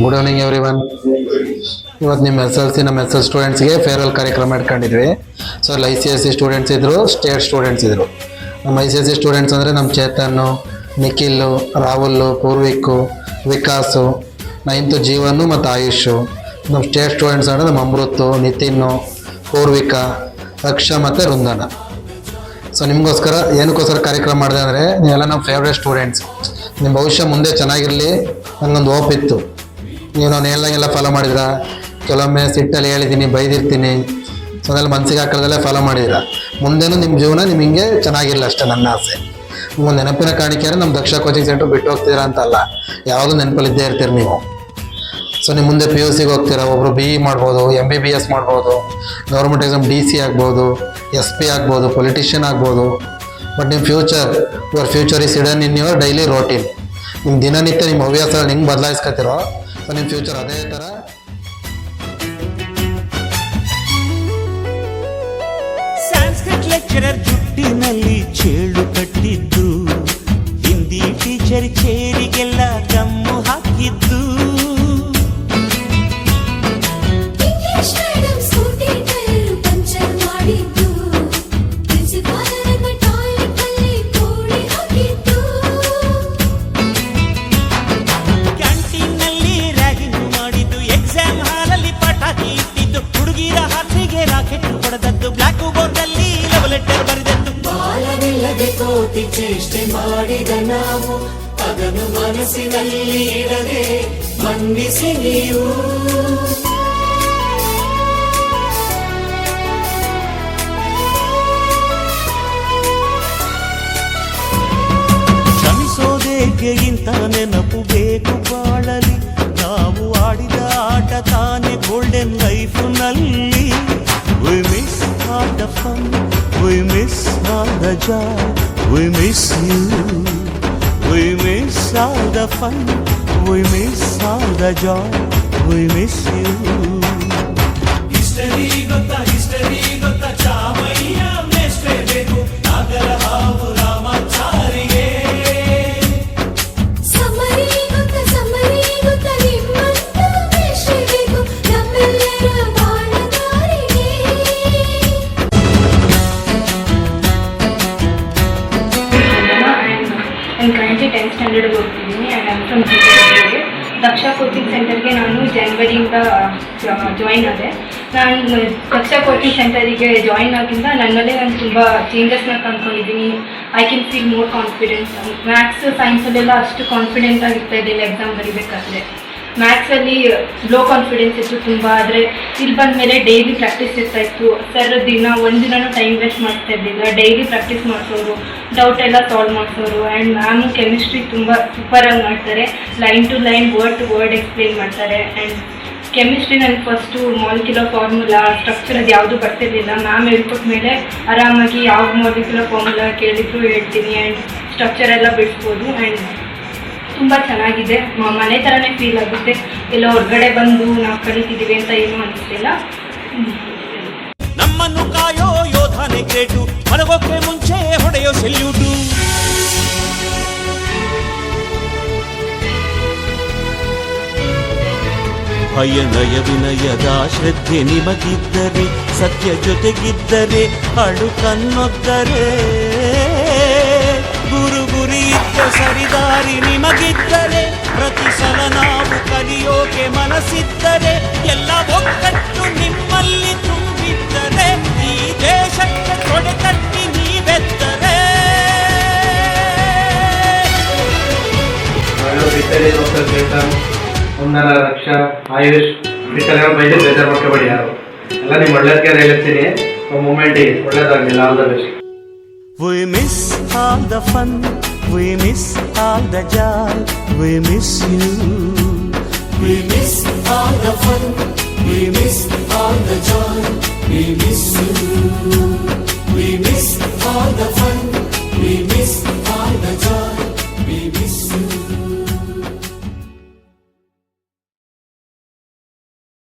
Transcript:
Good evening every one. ಇವತ್ತು ನಿಮ್ಮ ನಮ್ಮ ಎಸ್ ಎಲ್ ಸ್ಟೂಡೆಂಟ್ಸ್ಗೆ ಫೇರ್ವೆಲ್ ಕಾರ್ಯಕ್ರಮ ಇಟ್ಕೊಂಡಿದ್ವಿ. ಸೊ ಅಲ್ಲಿ ICSE ಸ್ಟೂಡೆಂಟ್ಸ್ ಇದ್ದರು, ಸ್ಟೇಟ್ ಸ್ಟೂಡೆಂಟ್ಸ್ ಇದ್ದರು. ನಮ್ಮ ICSE ಸ್ಟೂಡೆಂಟ್ಸ್ ಅಂದರೆ ನಮ್ಮ ಚೇತನ್ನು, ನಿಖಿಲ್ಲು, ರಾಹುಲ್ಲು, ಪೂರ್ವಿಕ್ಕು, ವಿಕಾಸು, 9th ಜೀವನು ಮತ್ತು ಆಯುಷು. ನಮ್ಮ ಸ್ಟೇಟ್ ಸ್ಟೂಡೆಂಟ್ಸ್ ಅಂದರೆ ನಮ್ಮ ಅಮೃತು, ನಿತಿನ್ನು, ಪೂರ್ವಿಕಾ, ಅಕ್ಷ ಮತ್ತು ವೃಂದನ. ಸೊ ನಿಮಗೋಸ್ಕರ ಏನಕ್ಕೋಸ್ಕರ ಕಾರ್ಯಕ್ರಮ ಮಾಡಿದೆ ಅಂದರೆ, ನೀವೆಲ್ಲ ನಮ್ಮ ಫೇವ್ರೇಟ್ ಸ್ಟೂಡೆಂಟ್ಸ್. ನಿಮ್ಮ ಭವಿಷ್ಯ ಮುಂದೆ ಚೆನ್ನಾಗಿರಲಿ ನನಗೊಂದು ಹೋಪ್ ಇತ್ತು. ನೀವು ನಾನು ಹೇಳ್ದಂಗೆಲ್ಲ ಫಾಲೋ ಮಾಡಿದ್ರ, ಕೆಲವೊಮ್ಮೆ ಸಿಟ್ಟಲ್ಲಿ ಹೇಳಿದ್ದೀನಿ, ಬೈದಿರ್ತೀನಿ. ಸೊ ಅದೆಲ್ಲ ಮನಸ್ಸಿಗೆ ಹಾಕೋದಲ್ಲೇ ಫಾಲೋ ಮಾಡಿದ್ರ. ಮುಂದೆನೂ ನಿಮ್ಮ ಜೀವನ ನಿಮಗೆ ಹಿಂಗೆ ಚೆನ್ನಾಗಿರಲಿ ಅಷ್ಟೇ ನನ್ನ ಆಸೆ. ನಿಮ್ಮೊಂದು ನೆನಪಿನ ಕಾಣಿಕೆ ನಮ್ಮ ದಕ್ಷ ಕೋಚಿಂಗ್ ಸೆಂಟ್ರ್ ಬಿಟ್ಟು ಹೋಗ್ತೀರಾ ಅಂತಲ್ಲ, ಯಾವಾಗಲೂ ನೆನಪಲ್ಲಿ ಇದ್ದೇ ಇರ್ತೀರಿ ನೀವು. ಸೊ ನಿಮ್ಮ ಮುಂದೆ PUCಗೆ ಹೋಗ್ತೀರಾ, ಒಬ್ಬರು BE ಮಾಡ್ಬೋದು, MBBS ಮಾಡ್ಬೋದು, ಗೌರ್ಮೆಂಟ್ ಎಕ್ಸಾಮ್ DC ಆಗ್ಬೋದು, SP ಆಗ್ಬೋದು, ಪೊಲಿಟಿಷಿಯನ್ ಆಗ್ಬೋದು. ಬಟ್ ನಿಮ್ಮ your future is hidden in your daily routine. ನಿಮ್ಮ ದಿನನಿತ್ಯ ನಿಮ್ಮ ಹವ್ಯಾಸಗಳನ್ನ ಹೆಂಗೆ ಬದಲಾಯಿಸ್ಕೊತಿರೋ, ಸೊ ನಿಮ್ಮ ಫ್ಯೂಚರ್ ಅದೇ ಥರ. ಸಂಸ್ಕೃತ ಲೆಕ್ಚರರ್ ಜುಟ್ಟಿನಲ್ಲಿ ಚೇಳು ಕಟ್ಟಿದ್ದು, ಹಿಂದಿ ಟೀಚರ್ ಚೇರಿಗೆಲ್ಲ ಗಮ್ಮು ಹಾಕಿದ್ದು, ಕ್ಯಾಂಟೀನ್ನಲ್ಲಿ ರ್ಯಾಗಿಂಗ್ ಮಾಡಿದ್ದು, ಎಕ್ಸಾಮ್ ಹಾಲಲ್ಲಿ ಪಟಾಕಿ ಇಟ್ಟಿದ್ದು, ಹುಡುಗಿರ ಹಾಸಿಗೆ ರಾಕೆಟ್ ಹೊಡೆದದ್ದು, ಬ್ಲಾಕ್ ಬೋರ್ಡಲ್ಲಿ ಲವ್ ಲೆಟರ್ ಬರೆದದ್ದು. ಬಾಲವಿಲ್ಲದೆ ಕೋಟಿ ಚೇಷ್ಟೆ ಮಾಡಿದ ನಾವು, ಅದನ್ನು ಮನಸ್ಸಿನಲ್ಲಿ ಇಡದೆ ಮನ್ನಿಸಿ ನೀವು. ಕ್ಷಮಿಸೋದೇಕೆ ಇಂಥ ನೆನಪು ಬೇಕು ಬಾಳಲಿ, ನಾವು ಆಡಿದ ಆಟ ತಾನೇ golden ಲೈಫ್ನಲ್ಲಿ. We miss all the fun, we miss all the joy, we miss you. We miss all the fun, we miss all the joy, we miss you. History ಗೊತ್ತಾ ಚಾಮಯ್ಯ ಮೇಷ್ಟೇ ಬೇಕು, ನಾಗರ ಹಾವು ರಾಮಾಚಾರಿಗೆ. ಸಮರಿ ಗೊತ್ತಾ ನಿಮ್ಮಂತ ಮೇಷ್ಟೇ ಬೇಕು, ನಮ್ಮೆಲ್ಲರ ಬಾಳಗಾರಿಗೆ. ನಾನು ಕರೆಂಟ್ಲಿ 10th ಸ್ಟ್ಯಾಂಡರ್ಡ್ಗೆ ಹೋಗ್ತಿದ್ದೀನಿ. And I'm from Daksha coaching ಸೆಂಟರ್ಗೆ ನಾನು ಜನವರಿಯಿಂದ ಜಾಯಿನ್ ಆದೆ. ನಾನು ದಕ್ಷ ಕೋಚಿಂಗ್ ಸೆಂಟರಿಗೆ ಜಾಯಿನ್ ಆಗಿಂದ ನನ್ನಲ್ಲೇ ನಾನು ತುಂಬ ಚೇಂಜಸ್ನ ಕಂಡ್ಕೊಂಡಿದ್ದೀನಿ. I can feel more confidence. Maths ಸೈನ್ಸಲ್ಲೆಲ್ಲ ಅಷ್ಟು ಕಾನ್ಫಿಡೆಂಟ್ ಆಗಿರ್ತಾ ಇದ್ದಿಲ್ಲ ಎಕ್ಸಾಮ್ ಬರೀಬೇಕಾದ್ರೆ. ಮ್ಯಾಥ್ಸಲ್ಲಿ ಲೋ ಕಾನ್ಫಿಡೆನ್ಸ್ ಇತ್ತು ತುಂಬ. ಆದರೆ ಇಲ್ಲಿ ಬಂದ ಮೇಲೆ ಡೈಲಿ ಪ್ರಾಕ್ಟೀಸ್ ಇರ್ತಾಯಿತ್ತು. ಸರ್ ಒಂದಿನೂ ಟೈಮ್ ವೇಸ್ಟ್ ಮಾಡ್ತಾ ಇದ್ದಿಲ್ಲ. ಡೈಲಿ ಪ್ರಾಕ್ಟೀಸ್ ಮಾಡಿಸೋರು, ಡೌಟ್ ಎಲ್ಲ ಸಾಲ್ವ್ ಮಾಡಿಸೋರು. ಆ್ಯಂಡ್ ಮ್ಯಾಮು ಕೆಮಿಸ್ಟ್ರಿ ತುಂಬ ಸೂಪರಾಗಿ ಮಾಡ್ತಾರೆ. Line to line, word to word explain ಮಾಡ್ತಾರೆ. ಆ್ಯಂಡ್ ಕೆಮಿಸ್ಟ್ರಿ ನನಗೆ ಫಸ್ಟು ಮಾಲಿಕ್ಯುಲರ್ ಫಾರ್ಮುಲಾ, ಸ್ಟ್ರಕ್ಚರ್ ಅದು ಯಾವುದೂ ಬರ್ತಿರ್ಲಿಲ್ಲ. ಮ್ಯಾಮ್ ಹೇಳ್ಕೊಟ್ಟ ಮೇಲೆ ಆರಾಮಾಗಿ ಯಾವ ಮಾಲಿಕ್ಯುಲರ್ ಫಾರ್ಮುಲಾ ಕೇಳಿದ್ರು ಹೇಳ್ತೀನಿ. ಆ್ಯಂಡ್ ಸ್ಟ್ರಕ್ಚರ್ ಎಲ್ಲ ಬಿಡಿಸ್ಬೋದು. ಆ್ಯಂಡ್ ತುಂಬ ಚೆನ್ನಾಗಿದೆ. ಮನೆ ಥರನೇ ಫೀಲ್ ಆಗುತ್ತೆ. ಎಲ್ಲ ಹೊರಗಡೆ ಬಂದು ನಾವು ಕಲಿತಿದ್ದೀವಿ ಅಂತ ಏನೂ ಅನಿಸ್ತಿಲ್ಲ. ನಮ್ಮನ್ನು ಕಾಯೋ ಯೋಧನೆ ಗ್ರೇಟು, ಮಲಗೋಕೆ ಮುಂಚೆ ಹೊಡೆಯೋ ಸೆಲ್ಯೂಟು. ಭಯ ನಯ ವಿನಯದ ಶ್ರದ್ಧೆ ನಿಮಗಿದ್ದರೆ, ಸತ್ಯ ಜೊತೆಗಿದ್ದರೆ, ಅಳು ಕನ್ನೊದ್ದರೆ, ಗುರಿ ಇದ್ದ ಸರಿದಾರಿ ನಿಮಗಿದ್ದರೆ, ಪ್ರತಿ ಸಲ ನಾವು ಕಲಿಯೋಕೆ ಮನಸ್ಸಿದ್ದರೆ, ಎಲ್ಲ ಒಕ್ಕಟ್ಟು ನಿಮ್ಮಲ್ಲಿ ತುಂಬಿದ್ದರೆ, ಈ ದೇಶಕ್ಕೆ ತೊಡೆ ತಟ್ಟಿ ನೀವೆದ್ದರೆ. ಒಂದರ ಲಕ್ಷ ಆಯುಷ್ ಬಿಟ್ಟರೆ ಬೈದು ಬೇಜಾರು ಮಾಡ್ಕೋಬೇಡಿ ಯಾರು. ಎಲ್ಲ ನಿಮ್ಮ ಒಳ್ಳೆದಕ್ಕೆ ಹೇಳ್ತೀನಿ. ಮೂಮೆಂಟಿಗೆ ಒಳ್ಳೇದಾಗಲಿಲ್ಲ. All the best. We miss all the fun, we miss all the joy, we miss you. We miss all the fun, we miss all the joy, we miss you. We miss all the fun,